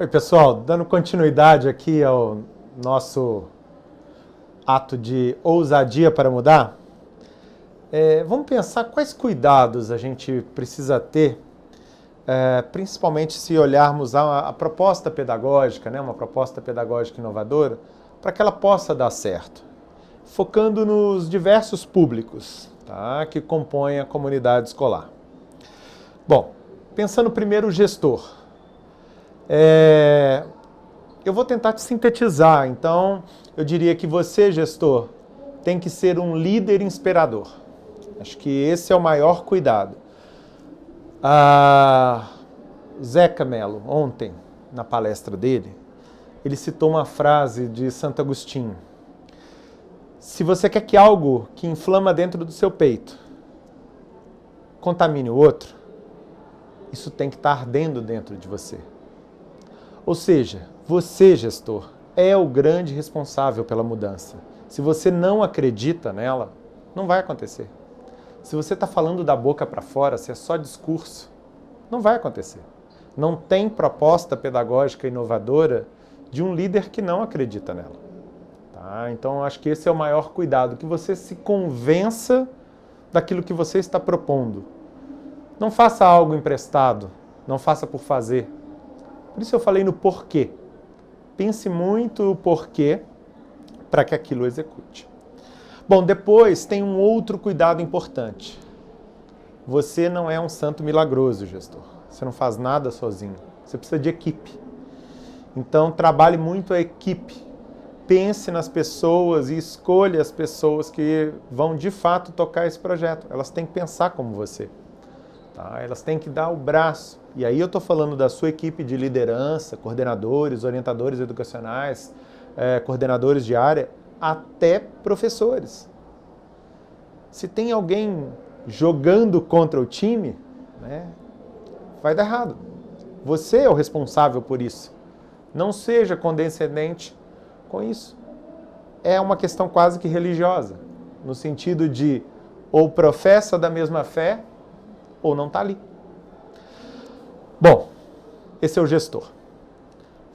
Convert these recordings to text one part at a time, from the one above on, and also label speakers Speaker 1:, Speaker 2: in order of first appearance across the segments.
Speaker 1: Oi, pessoal, dando continuidade aqui ao nosso ato de ousadia para mudar, vamos pensar quais cuidados a gente precisa ter, principalmente se olharmos a proposta pedagógica, né, uma proposta pedagógica inovadora, para que ela possa dar certo, focando nos diversos públicos, tá, que compõem a comunidade escolar. Bom, pensando primeiro o gestor. Eu vou tentar te sintetizar, então eu diria que você, gestor, tem que ser um líder inspirador. Acho que esse é o maior cuidado. Zeca Mello, ontem, na palestra dele, ele citou uma frase de Santo Agostinho. Se você quer que algo que inflama dentro do seu peito contamine o outro, isso tem que estar ardendo dentro de você. Ou seja, você, gestor, é o grande responsável pela mudança. Se você não acredita nela, não vai acontecer. Se você está falando da boca para fora, se é só discurso, não vai acontecer. Não tem proposta pedagógica inovadora de um líder que não acredita nela. Tá? Então, acho que esse é o maior cuidado, que você se convença daquilo que você está propondo. Não faça algo emprestado, não faça por fazer. Por isso eu falei no porquê. Pense muito o porquê para que aquilo execute. Bom, depois tem um outro cuidado importante. Você não é um santo milagroso, gestor. Você não faz nada sozinho. Você precisa de equipe. Então, trabalhe muito a equipe. Pense nas pessoas e escolha as pessoas que vão, de fato, tocar esse projeto. Elas têm que pensar como você. Tá? Elas têm que dar o braço. E aí eu estou falando da sua equipe de liderança, coordenadores, orientadores educacionais, coordenadores de área, até professores. Se tem alguém jogando contra o time, né, vai dar errado. Você é o responsável por isso. Não seja condescendente com isso. É uma questão quase que religiosa, no sentido de ou professa da mesma fé ou não está ali. Bom, esse é o gestor.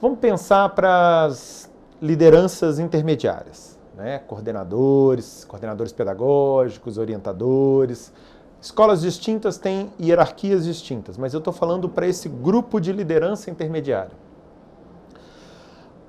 Speaker 1: Vamos pensar para as lideranças intermediárias, né? Coordenadores pedagógicos, orientadores. Escolas distintas têm hierarquias distintas, mas eu estou falando para esse grupo de liderança intermediária.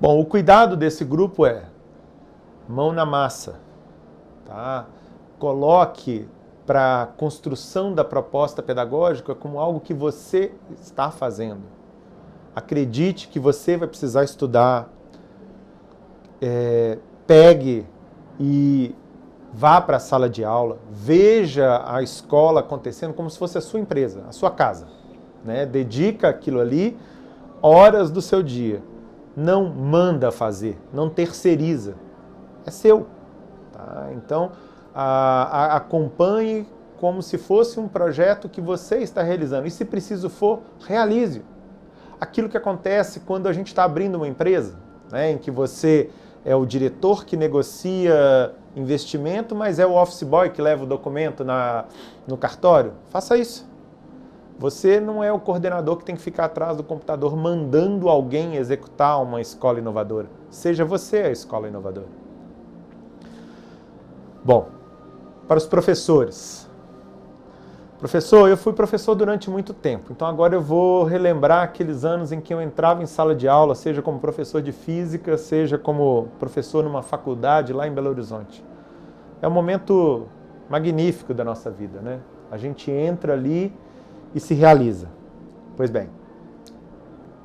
Speaker 1: Bom, o cuidado desse grupo é mão na massa, tá? Coloque para a construção da proposta pedagógica como algo que você está fazendo. Acredite que você vai precisar estudar, pegue e vá para a sala de aula, veja a escola acontecendo como se fosse a sua empresa, a sua casa. Né? Dedica aquilo ali horas do seu dia. Não manda fazer, não terceiriza. É seu. Tá? Então, acompanhe como se fosse um projeto que você está realizando. E se preciso for, realize. Aquilo que acontece quando a gente está abrindo uma empresa, né, em que você é o diretor que negocia investimento, mas é o office boy que leva o documento no cartório. Faça isso. Você não é o coordenador que tem que ficar atrás do computador mandando alguém executar uma escola inovadora. Seja você a escola inovadora. Bom, para os professores. Professor, eu fui professor durante muito tempo, então agora eu vou relembrar aqueles anos em que eu entrava em sala de aula, seja como professor de física, seja como professor numa faculdade lá em Belo Horizonte. É um momento magnífico da nossa vida, né? A gente entra ali e se realiza. Pois bem,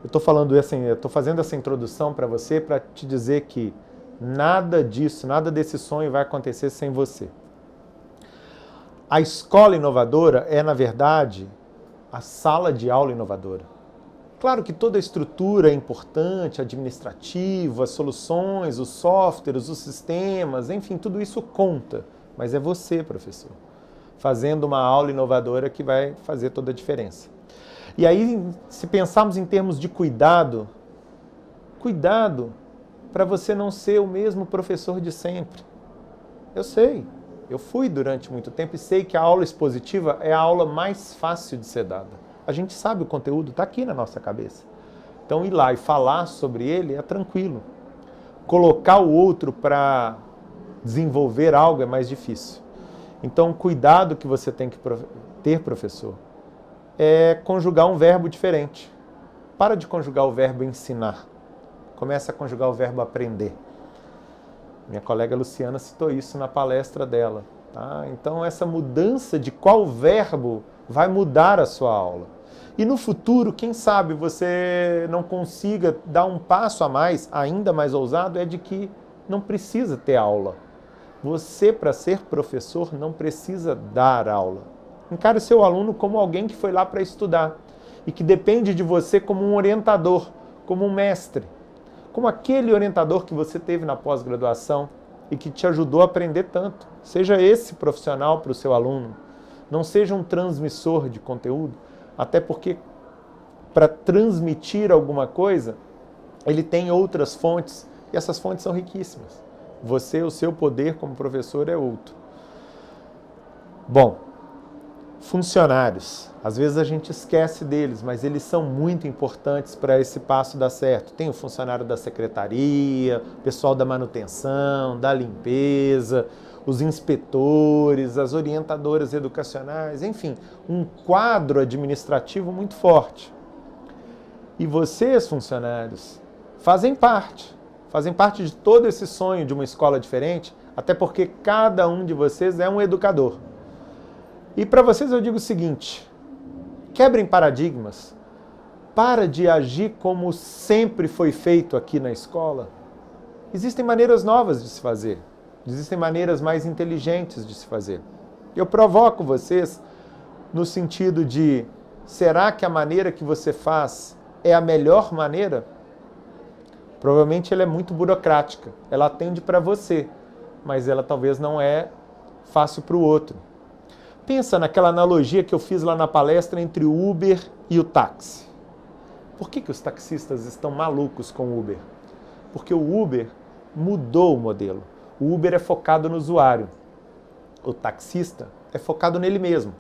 Speaker 1: eu estou fazendo essa introdução para você para te dizer que nada disso, nada desse sonho vai acontecer sem você. A escola inovadora é, na verdade, a sala de aula inovadora. Claro que toda a estrutura é importante, administrativa, as soluções, os softwares, os sistemas, enfim, tudo isso conta. Mas é você, professor, fazendo uma aula inovadora que vai fazer toda a diferença. E aí, se pensarmos em termos de cuidado para você não ser o mesmo professor de sempre. Eu sei, eu fui durante muito tempo e sei que a aula expositiva é a aula mais fácil de ser dada. A gente sabe o conteúdo, está aqui na nossa cabeça. Então ir lá e falar sobre ele é tranquilo. Colocar o outro para desenvolver algo é mais difícil. Então, cuidado que você tem que ter, professor, é conjugar um verbo diferente. Para de conjugar o verbo ensinar. Começa a conjugar o verbo aprender. Minha colega Luciana citou isso na palestra dela. Tá? Então, essa mudança de qual verbo vai mudar a sua aula. E no futuro, quem sabe você não consiga dar um passo a mais, ainda mais ousado, é de que não precisa ter aula. Você, para ser professor, não precisa dar aula. Encare seu aluno como alguém que foi lá para estudar e que depende de você como um orientador, como um mestre, como aquele orientador que você teve na pós-graduação e que te ajudou a aprender tanto. Seja esse profissional para o seu aluno. Não seja um transmissor de conteúdo, até porque para transmitir alguma coisa, ele tem outras fontes e essas fontes são riquíssimas. Você, o seu poder como professor é outro. Bom, funcionários. Às vezes a gente esquece deles, mas eles são muito importantes para esse passo dar certo. Tem o funcionário da secretaria, pessoal da manutenção, da limpeza, os inspetores, as orientadoras educacionais, enfim, um quadro administrativo muito forte. E vocês, funcionários, fazem parte de todo esse sonho de uma escola diferente, até porque cada um de vocês é um educador. E para vocês eu digo o seguinte, quebrem paradigmas, para de agir como sempre foi feito aqui na escola. Existem maneiras novas de se fazer, existem maneiras mais inteligentes de se fazer. Eu provoco vocês no sentido de, será que a maneira que você faz é a melhor maneira? Provavelmente ela é muito burocrática, ela atende para você, mas ela talvez não é fácil para o outro. Pensa naquela analogia que eu fiz lá na palestra entre o Uber e o táxi. Por que os taxistas estão malucos com o Uber? Porque o Uber mudou o modelo. O Uber é focado no usuário. O taxista é focado nele mesmo.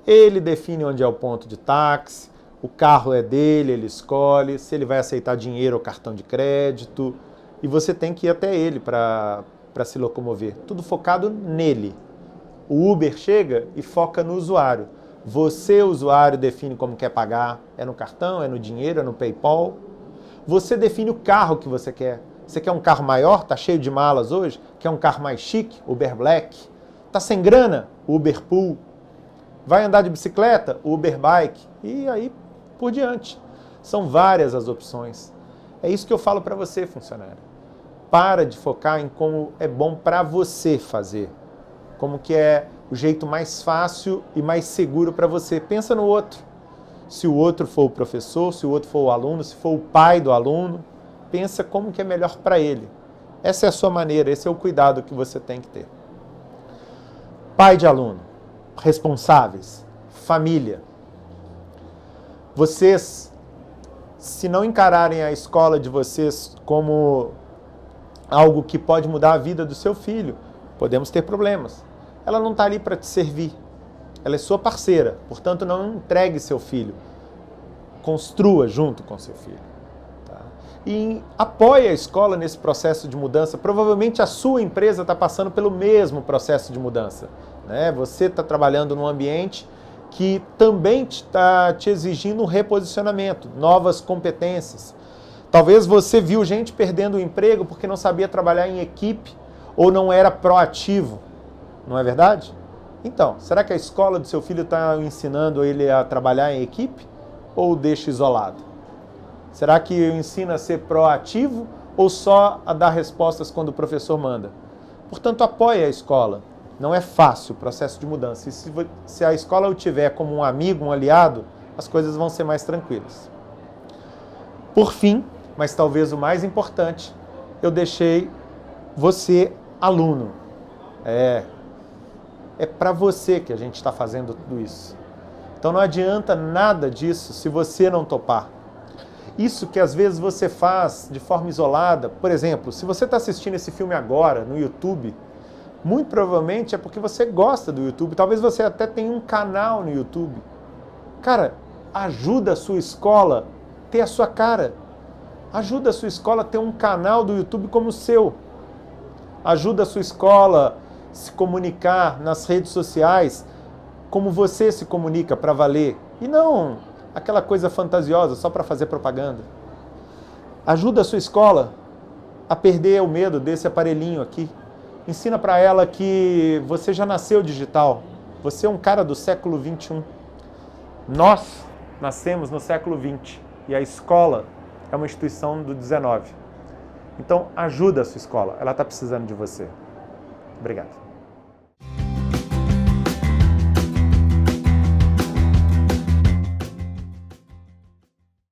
Speaker 1: Ele define onde é o ponto de táxi, o carro é dele, ele escolhe se ele vai aceitar dinheiro ou cartão de crédito. E você tem que ir até ele para se locomover. Tudo focado nele. O Uber chega e foca no usuário. Você, usuário, define como quer pagar. É no cartão, é no dinheiro, é no PayPal. Você define o carro que você quer. Você quer um carro maior? Tá cheio de malas hoje? Quer um carro mais chique? Uber Black. Tá sem grana? Uber Pool. Vai andar de bicicleta? Uber Bike. E aí por diante. São várias as opções. É isso que eu falo para você, funcionário. Para de focar em como é bom para você fazer. Como que é o jeito mais fácil e mais seguro para você. Pensa no outro. Se o outro for o professor, se o outro for o aluno, se for o pai do aluno, pensa como que é melhor para ele. Essa é a sua maneira, esse é o cuidado que você tem que ter. Pai de aluno, responsáveis, família. Vocês, se não encararem a escola de vocês como algo que pode mudar a vida do seu filho, podemos ter problemas. Ela não está ali para te servir. Ela é sua parceira. Portanto, não entregue seu filho. Construa junto com seu filho. Tá? E apoie a escola nesse processo de mudança. Provavelmente a sua empresa está passando pelo mesmo processo de mudança. Né? Você está trabalhando num ambiente que também está te exigindo um reposicionamento, novas competências. Talvez você viu gente perdendo o emprego porque não sabia trabalhar em equipe ou não era proativo. Não é verdade? Então, será que a escola do seu filho está ensinando ele a trabalhar em equipe ou o deixa isolado? Será que ensina a ser proativo ou só a dar respostas quando o professor manda? Portanto, apoie a escola. Não é fácil o processo de mudança. E se a escola o tiver como um amigo, um aliado, as coisas vão ser mais tranquilas. Por fim, mas talvez o mais importante, eu deixei você aluno. É para você que a gente está fazendo tudo isso. Então não adianta nada disso se você não topar. Isso que às vezes você faz de forma isolada, por exemplo, se você está assistindo esse filme agora no YouTube, muito provavelmente é porque você gosta do YouTube, talvez você até tenha um canal no YouTube. Cara, ajuda a sua escola ter a sua cara. Ajuda a sua escola a ter um canal do YouTube como o seu. Ajuda a sua escola a se comunicar nas redes sociais como você se comunica para valer. E não aquela coisa fantasiosa só para fazer propaganda. Ajuda a sua escola a perder o medo desse aparelhinho aqui. Ensina para ela que você já nasceu digital. Você é um cara do século 21. Nós nascemos no século 20 e a escola é uma instituição do 19. Então, ajuda a sua escola. Ela está precisando de você. Obrigado.